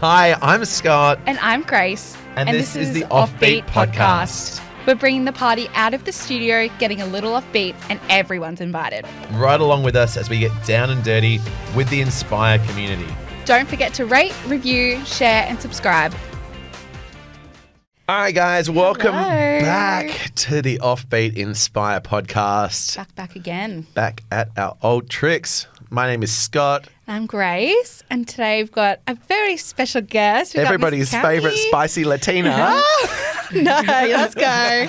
Hi, I'm Scott. And I'm Grace. And this is the Offbeat Podcast. We're bringing the party out of the studio, getting a little offbeat, and everyone's invited. Right along with us as we get down and dirty with the Inspire community. Don't forget to rate, review, share, and subscribe. All right, guys, welcome Hello. back to the Offbeat Inspire podcast. Back again. Back at our old tricks. My name is Scott. I'm Grace, and today we've got a very special guest. Everybody's favourite spicy Latina. No, let's go.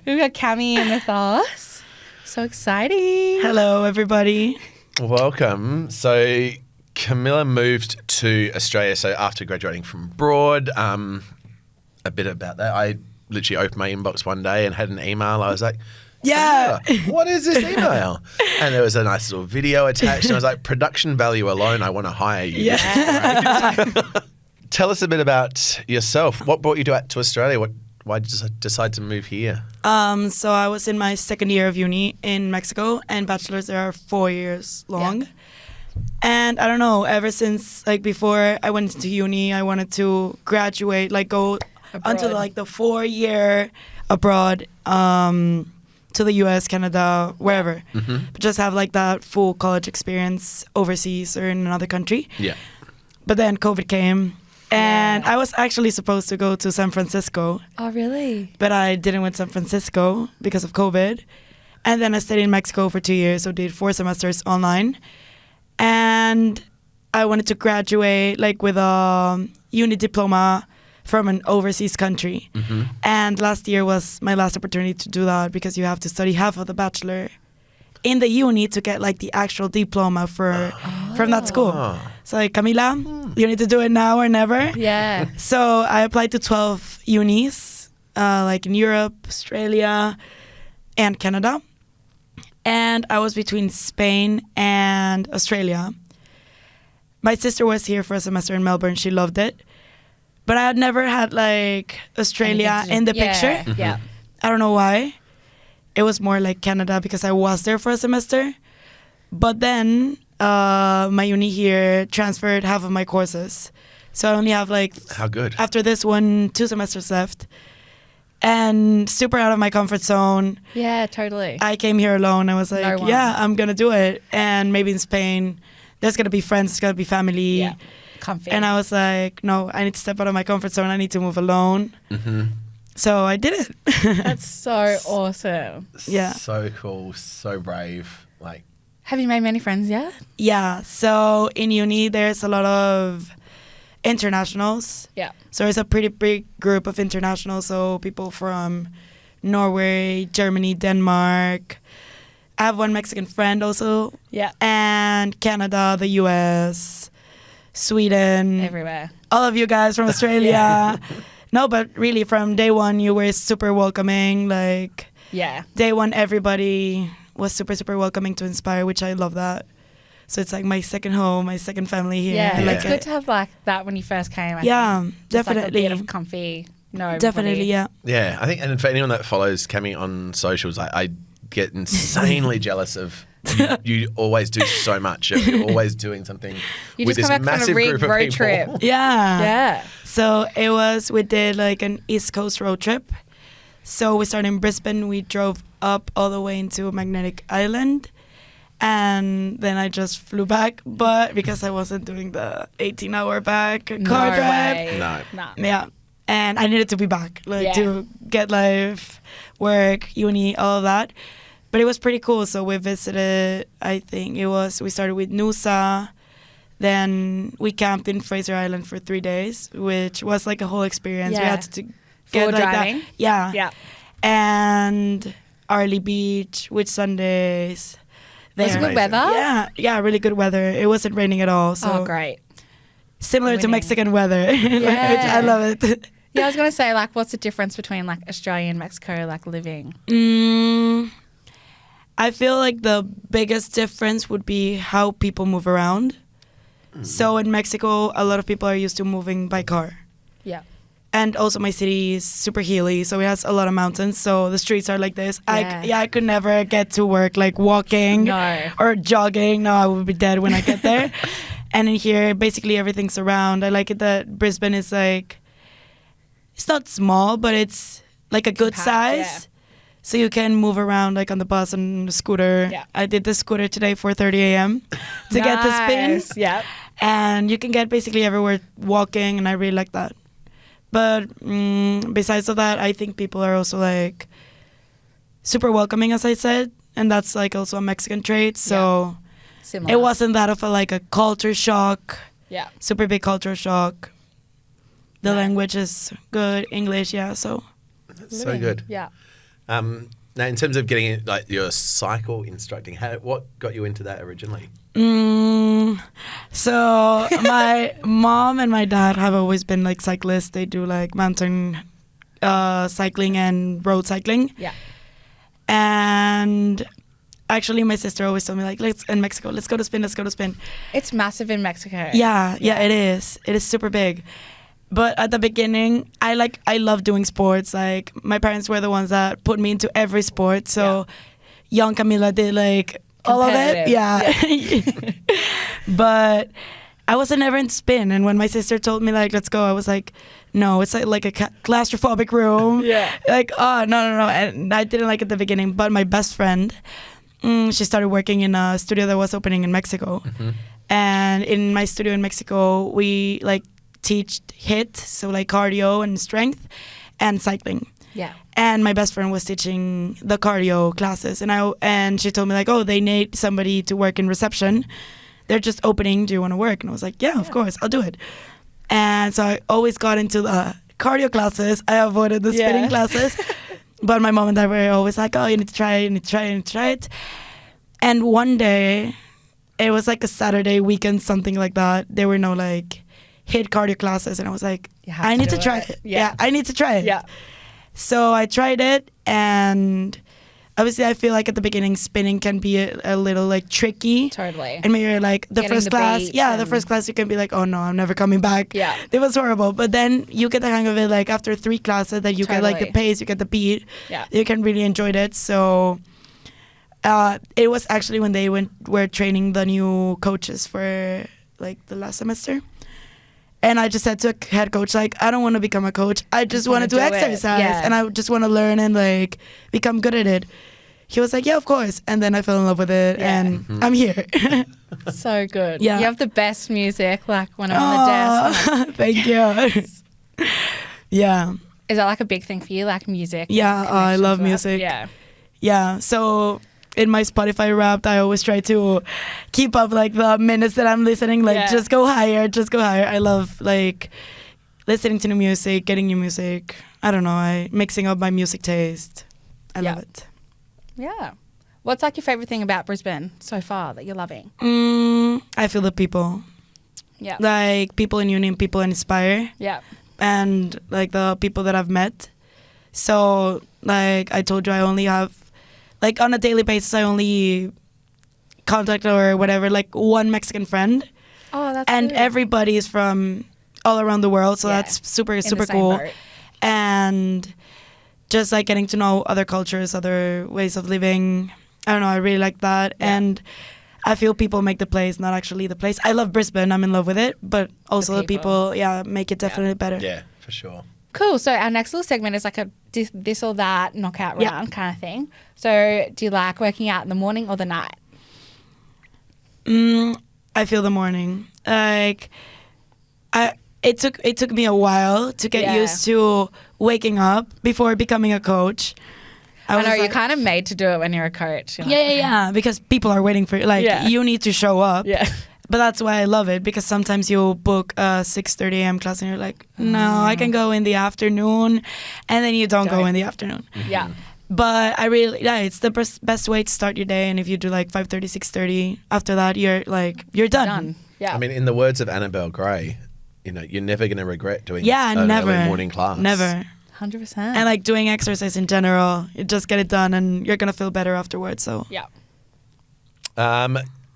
We've got Cami in with us. So exciting. Hello, everybody. Welcome. So Camila moved to Australia. So after graduating from abroad, a bit about that. I literally opened my inbox one day and had an email. I was like, Yeah. what is this email? And there was a nice little video attached. And I was like, production value alone, I want to hire you. Yeah. Tell us a bit about yourself. What brought you to Australia? Why did you decide to move here? So I was in my second year of uni in Mexico, and bachelors there are 4 years long. Yeah. And I don't know, ever since before I went into uni, I wanted to graduate, go abroad. Onto the 4 year abroad, to the US, Canada, wherever. Mm-hmm. But just have that full college experience overseas or in another country. Yeah. But then COVID came. And I was actually supposed to go to San Francisco. Oh, really? But I didn't went to San Francisco because of COVID. And then I stayed in Mexico for 2 years, so did 4 semesters online. And I wanted to graduate with a uni diploma from an overseas country. Mm-hmm. And last year was my last opportunity to do that because you have to study half of the bachelor in the uni to get the actual diploma from that school. So Camila, you need to do it now or never. Yeah. So I applied to 12 unis, in Europe, Australia, and Canada. And I was between Spain and Australia. My sister was here for a semester in Melbourne. She loved it. But I had never had Australia in the picture. Mm-hmm. Yeah. I don't know why. It was more Canada because I was there for a semester. But then my uni here transferred half of my courses. So I only have How good. After this one, 2 semesters left. And super out of my comfort zone. Yeah, totally. I came here alone. I was Yeah, I'm going to do it. And maybe in Spain, there's going to be friends, there's going to be family. Yeah, comfy. And I was no, I need to step out of my comfort zone. I need to move alone. Mm-hmm. So I did it. That's so awesome. Yeah. So cool. So brave. Have you made many friends yet? Yeah. So in uni, there's a lot of internationals. Yeah. So it's a pretty big group of internationals. So people from Norway, Germany, Denmark. I have one Mexican friend also. Yeah. And Canada, the US, Sweden. Everywhere. All of you guys from Australia. Yeah. No, but really from day one, you were super welcoming. Yeah. Day one, everybody was super, super welcoming to Inspire, which I love that. So it's my second home, my second family here. Yeah, I it's good to have that when you first came. I think. Definitely. A bit of comfy. No, definitely, yeah. Yeah, I think, and for anyone that follows Cami on socials, I get insanely jealous of you always do so much. You're always doing something with this massive group of road people. trip. Yeah. Yeah. So we did an East Coast road trip. So we started in Brisbane. We drove up all the way into Magnetic Island. And then I just flew back, but because I wasn't doing the 18-hour back car drive. No. Yeah. And I needed to be back, to get life, work, uni, all of that. But it was pretty cool. So we visited, we started with Noosa. Then we camped in Fraser Island for 3 days, which was a whole experience. Yeah. We had to get driving. That. Yeah. Yeah. And Arley Beach, which Sundays. Was it good weather? Yeah, really good weather. It wasn't raining at all. So great. Similar to Mexican weather, which I love it. Yeah, I was going to say, what's the difference between Australia and Mexico, living? I feel the biggest difference would be how people move around. Mm. So in Mexico, a lot of people are used to moving by car. Yeah. And also my city is super hilly, so it has a lot of mountains, so the streets are like this. Yeah. I could never get to work walking No. or jogging. No, I would be dead when I get there. And in here, basically everything's around. I like it that Brisbane is like, it's not small, but it's like a good size. Yeah. So you can move around like on the bus and the scooter. Yeah. I did the scooter today 4:30 a.m. to get the spin. Yeah. And you can get basically everywhere walking, and I really like that. But besides of that, I think people are also like super welcoming, as I said, and that's like also a Mexican trait. So Similar. it wasn't that of a culture shock, Yeah. super big culture shock. The No. language is good, English, yeah. So So good. Yeah. Now, in terms of getting like your cycle instructing, what got you into that originally? So my mom and my dad have always been like cyclists. They do like mountain cycling and road cycling. Yeah. And actually, my sister always told me like, let's go to spin. It's massive in Mexico. Yeah, it is. It is super big. But at the beginning, I love doing sports. Like my parents were the ones that put me into every sport. So young Camila did like all of it. Yeah. But I wasn't ever in spin. And when my sister told me like, let's go, I was like, no, it's like a claustrophobic room. Yeah. Like, oh, no. And I didn't like it at the beginning. But my best friend, she started working in a studio that was opening in Mexico. Mm-hmm. And in my studio in Mexico, we like teach HIIT, so like cardio and strength and cycling. Yeah. And my best friend was teaching the cardio classes, and she told me like, oh, they need somebody to work in reception. They're just opening. Do you want to work? And I was like, yeah, of course, I'll do it. And so I always got into the cardio classes. I avoided the spinning classes. But my mom and dad were always like, oh, you need to try it. And one day, it was like a Saturday weekend, something like that. There were no like HIIT cardio classes. And I was like, I need to try it. Yeah, I need to try it. Yeah. So I tried it, and obviously I feel like at the beginning spinning can be a little like tricky. Totally. And maybe like the Getting first the class, beats the and- first class you can be like, oh no, I'm never coming back. Yeah. It was horrible. But then you get the hang of it like after 3 classes that you get like the Totally. pace, you get the beat. Yeah. You can really enjoy it. So it was actually when they were training the new coaches for like the last semester. And I just said to a head coach, like, I don't want to become a coach. I just want to do wanna do it. exercise. Yeah. And I just want to learn and, like, become good at it. He was like, yeah, of course. And then I fell in love with it. Yeah. And I'm here. So good. Yeah. You have the best music, like when I'm on the desk. I'm like, Thank you. Yeah. is that like a big thing for you, like music? Yeah, I connections love with- music. Yeah. Yeah. So in my Spotify Wrapped, I always try to keep up, like, the minutes that I'm listening. Like, Yeah. just go higher. I love, like, listening to new music, getting new music. I don't know. Mixing up my music taste. I love it. Yeah. What's like your favorite thing about Brisbane so far that you're loving? I feel the people. Yeah. Like, people in Union, people inspire. Yeah. And, like, the people that I've met. So, like, I told you, I only have, like, on a daily basis, I only contact or whatever, like, one Mexican friend. Oh, that's And good. everybody is from all around the world. So Yeah. that's super, In the super same cool. boat. And just, like, getting to know other cultures, other ways of living. I don't know, I really like that. Yeah. And I feel people make the place, not actually the place. I love Brisbane, I'm in love with it. But also the people. people, make it definitely better. Yeah, for sure. Cool. So our next little segment is like a this or that knockout Yeah. round kind of thing. So do you like working out in the morning or the night? I feel the morning. Like, it took me a while to get Yeah. used to waking up before becoming a coach. I was know you're like- kind of made to do it when you're a coach. You're like, Yeah, because people are waiting for you. Like, Yeah. you need to show up. Yeah. But that's why I love it, because sometimes you'll book a 6:30 a.m. class and you're like, no, I can go in the afternoon, and then you don't go Don't. in the afternoon. Yeah. But it's the best way to start your day. And if you do like 5:30, 6:30, after that you're done. Done. Yeah. I mean, in the words of Annabelle Gray, you're never going to regret doing Yeah, an never. early morning class. Never. 100%. And like doing exercise in general, you just get it done and you're gonna feel better afterwards. So yeah.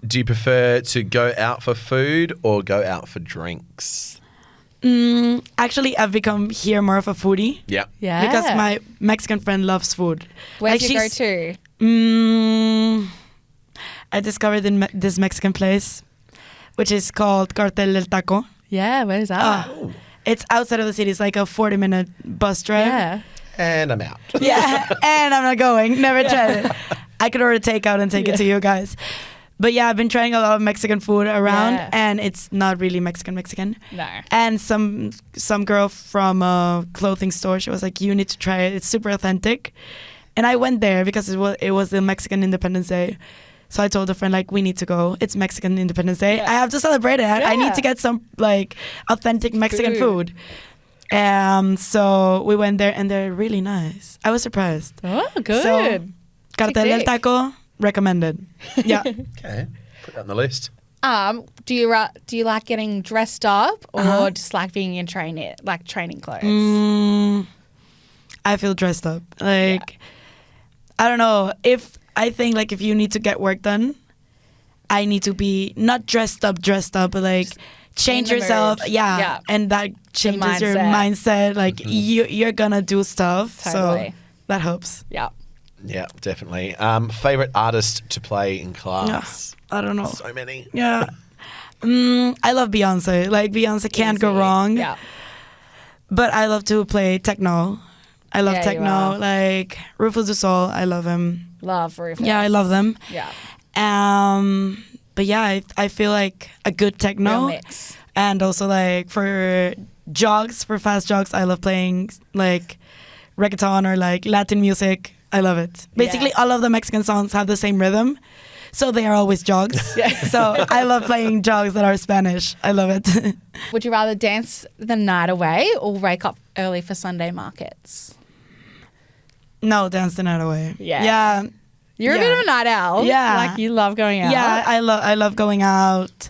Do you prefer to go out for food or go out for drinks? actually, I've become here more of a foodie. Yeah. Yeah. Because my Mexican friend loves food. Where Like, do you go she's- to? I discovered this Mexican place which is called Cartel del Taco. Yeah, where's that? It's outside of the city. It's like a 40-minute bus drive. Yeah. And I'm out. Yeah, and I'm not going. Never tried it. I could order takeout and take it to you guys. But yeah, I've been trying a lot of Mexican food around, and it's not really Mexican. No. And some girl from a clothing store, she was like, "You need to try it. It's super authentic." And I went there because it was the Mexican Independence Day. So I told a friend, like, we need to go. It's Mexican Independence Day. I have to celebrate it. I need to get some like authentic Mexican food. So we went there, and they're really nice. I was surprised. Oh, good. So, Cartel del Taco, recommended. Yeah. Okay, put that on the list. Do you like getting dressed up or just like being in training clothes? I feel dressed up. Like, I don't know. I think like if you need to get work done, I need to be not dressed up, but like change yourself. Yeah. And that changes your mindset. Like you're gonna do stuff. Totally. So that helps. Yeah. Yeah, definitely. Favorite artist to play in class? I don't know. So many. Yeah. I love Beyonce. Like Beyonce can't go wrong. Yeah. But I love to play techno. I love techno. Like Rufus Du Sol, I love him. Love Rufus. Yeah, I love them. Yeah. But yeah, I feel like a good techno. Real mix. And also like for fast jogs, I love playing like reggaeton or like Latin music. I love it. Basically, all of the Mexican songs have the same rhythm. So they are always jogs. So I love playing jogs that are Spanish. I love it. Would you rather dance the night away or wake up early for Sunday markets? No, dance the night away. Yeah. You're a bit of a night owl. Yeah. Like you love going out. Yeah, I love going out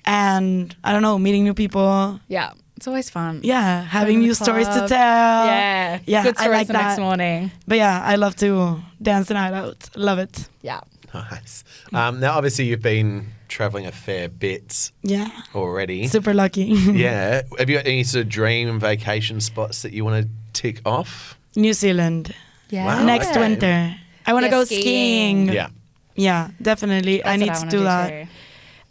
and I don't know, meeting new people. Yeah. It's always fun. Yeah, having new stories to tell. Yeah. Yeah, good stories I like the that. next morning. But yeah, I love to dance the night out. Love it. Yeah. Nice. Now, obviously, you've been traveling a fair bit Yeah. already. Super lucky. Yeah. Have you got any sort of dream vacation spots that you want to tick off? New Zealand. Yeah. Wow. Next winter. I want to go skiing. Yeah. Yeah, definitely. I need to do that. Too.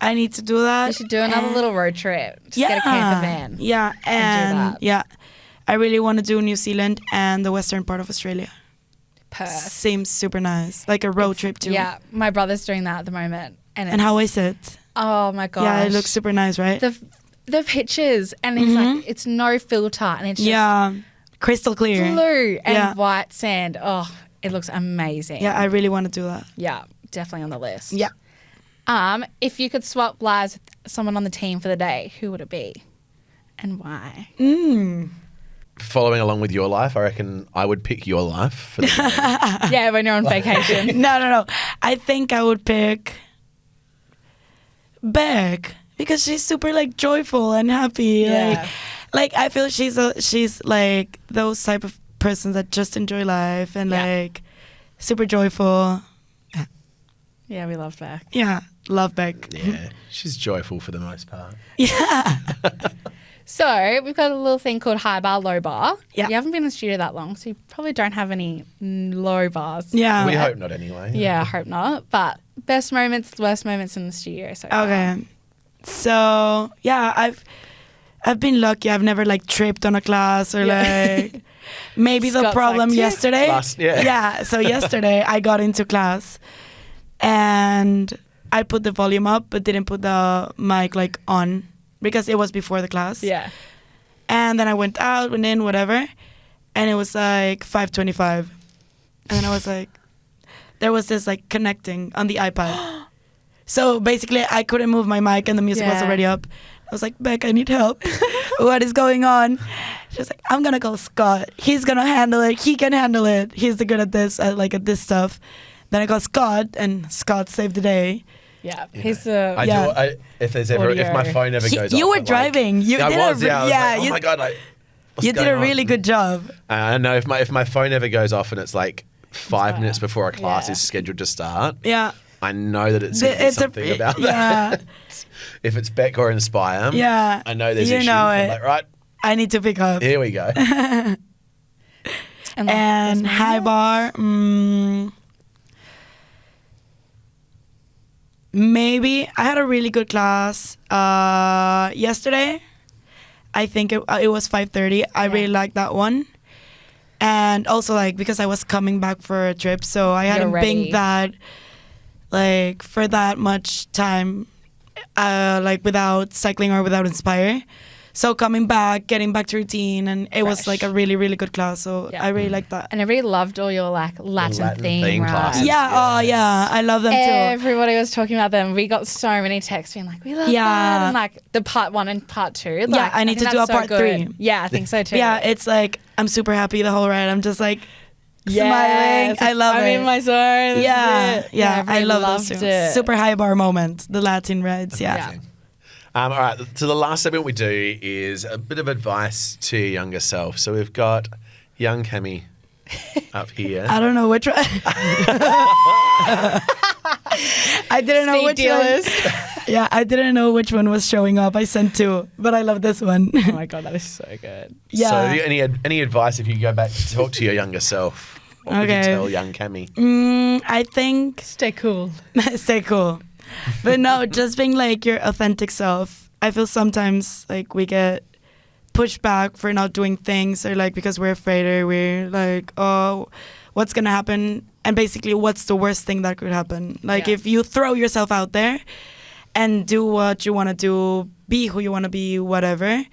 I need to do that. You should do another little road trip. Just get a camper van. Yeah, and do that. yeah, I really want to do New Zealand and the western part of Australia. Perth. Seems super nice, like a road trip too. Yeah, my brother's doing that at the moment. And how is it? Oh my gosh. Yeah, it looks super nice, right? The pictures, and it's like, it's no filter, and it's just crystal clear. blue and white sand. Oh, it looks amazing. Yeah, I really want to do that. Yeah, definitely on the list. Yeah. If you could swap lives with someone on the team for the day, who would it be? And why? Following along with your life, I reckon I would pick your life for the day. Yeah, when you're on vacation. No. I think I would pick Beck because she's super like joyful and happy. Yeah. Like I feel she's like those type of persons that just enjoy life and like super joyful. Yeah, we love Beck. Yeah, love Beck. Yeah, she's joyful for the most part. Yeah. So we've got a little thing called high bar, low bar. Yeah. You haven't been in the studio that long, so you probably don't have any low bars. Yeah. We hope not anyway. Yeah, I hope not. But best moments, worst moments in the studio so far. Okay. So yeah, I've been lucky. I've never like tripped on a class or like maybe the Scott's problem like, yesterday. Yeah. So yesterday I got into class and I put the volume up but didn't put the mic like on because it was before the class. Yeah. And then I went out, went in, whatever, and it was like 5:25, and then I was like, there was this like connecting on the iPad. So basically, I couldn't move my mic, and the music was already up. I was like, Beck, I need help. What is going on? She was like, I'm gonna call Scott. He's gonna handle it. He can handle it. He's the good at this, at this stuff. Then I called Scott, and Scott saved the day. Yeah. Yeah. He's if my phone ever goes off. You were I'm driving. Like, you I did was. I was like, oh you, my god! Like, what's you did going a on? really good job. I know if my phone ever goes off and it's like 5 minutes before a class is scheduled to start. Yeah. I know that it's gonna be something about that. If it's Beck or Inspire, I know there's you issues. know I'm it. like, right, I need to pick up. here we go. And high bar. maybe I had a really good class yesterday. I think it was 5:30. I really liked that one. And also like because I was coming back for a trip, so I hadn't been that like for that much time like without cycling or without Inspire. So coming back, getting back to routine, and it was like a really, really good class. So I really liked that. And I really loved all your like Latin theme classes. Yeah, I love them too. Everybody was talking about them. We got so many texts being like, we love that. And like the part 1 and part 2. Like, I need to do a part 3. Yeah, I think so too. Yeah, it's like, I'm super happy the whole ride. I'm just like smiling. I love it. I'm in my zone. Yeah, I love those too. it. Super high bar moment, the Latin rides. Yeah. All right, so the last segment we do is a bit of advice to your younger self. So we've got young Cami up here. I don't know which one. I didn't know which one. Yeah, I didn't know which one was showing up. I sent 2, but I love this one. Oh my God, that is so good. Yeah. So any advice if you go back to talk to your younger self? What would you tell young Cami? I think... Stay cool. Stay cool. But no, just being like your authentic self. I feel sometimes like we get pushed back for not doing things or like because we're afraid or we're like, oh, what's going to happen? And basically what's the worst thing that could happen? Like if you throw yourself out there and do what you want to do, be who you want to be, whatever,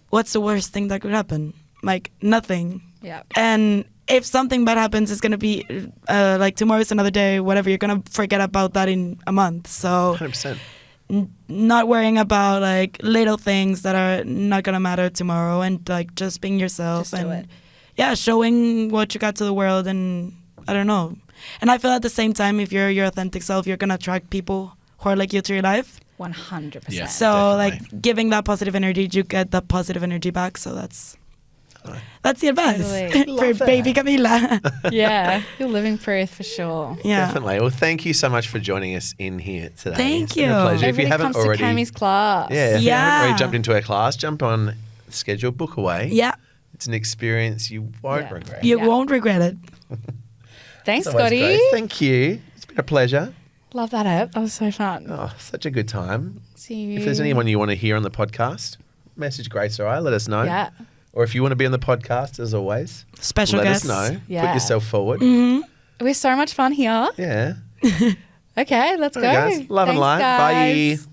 what's the worst thing that could happen? Like nothing. Yeah. And if something bad happens, it's going to be like tomorrow's another day, whatever. You're going to forget about that in a month. So 100%. Not worrying about like little things that are not going to matter tomorrow and like just being yourself and showing what you got to the world. And I don't know. And I feel at the same time, if you're your authentic self, you're going to attract people who are like you to your life. 100%. Yeah, so definitely. like giving that positive energy, you get that positive energy back. So that's the advice for baby Camila. Yeah, you're living proof for sure. Yeah, definitely. Well, thank you so much for joining us in here today. Thank It's been a you. pleasure. Everybody If you haven't comes already, to Cami's class. if you haven't already Yeah. jumped into our class, jump on schedule, book away. yeah, It's an experience you won't regret. you won't regret it. Thanks, It's always Scotty. great. Thank you. It's been a pleasure. Love that app. That was so fun. Oh, such a good time. See you. If there's anyone you want to hear on the podcast, message Grace or I. Let us know. Yeah. Or if you want to be on the podcast, as always, Special let guests. us know. Yeah. Put yourself forward. We're so much fun here. Yeah. Okay, let's All go. right, guys. Love and Thanks, light. guys. Bye.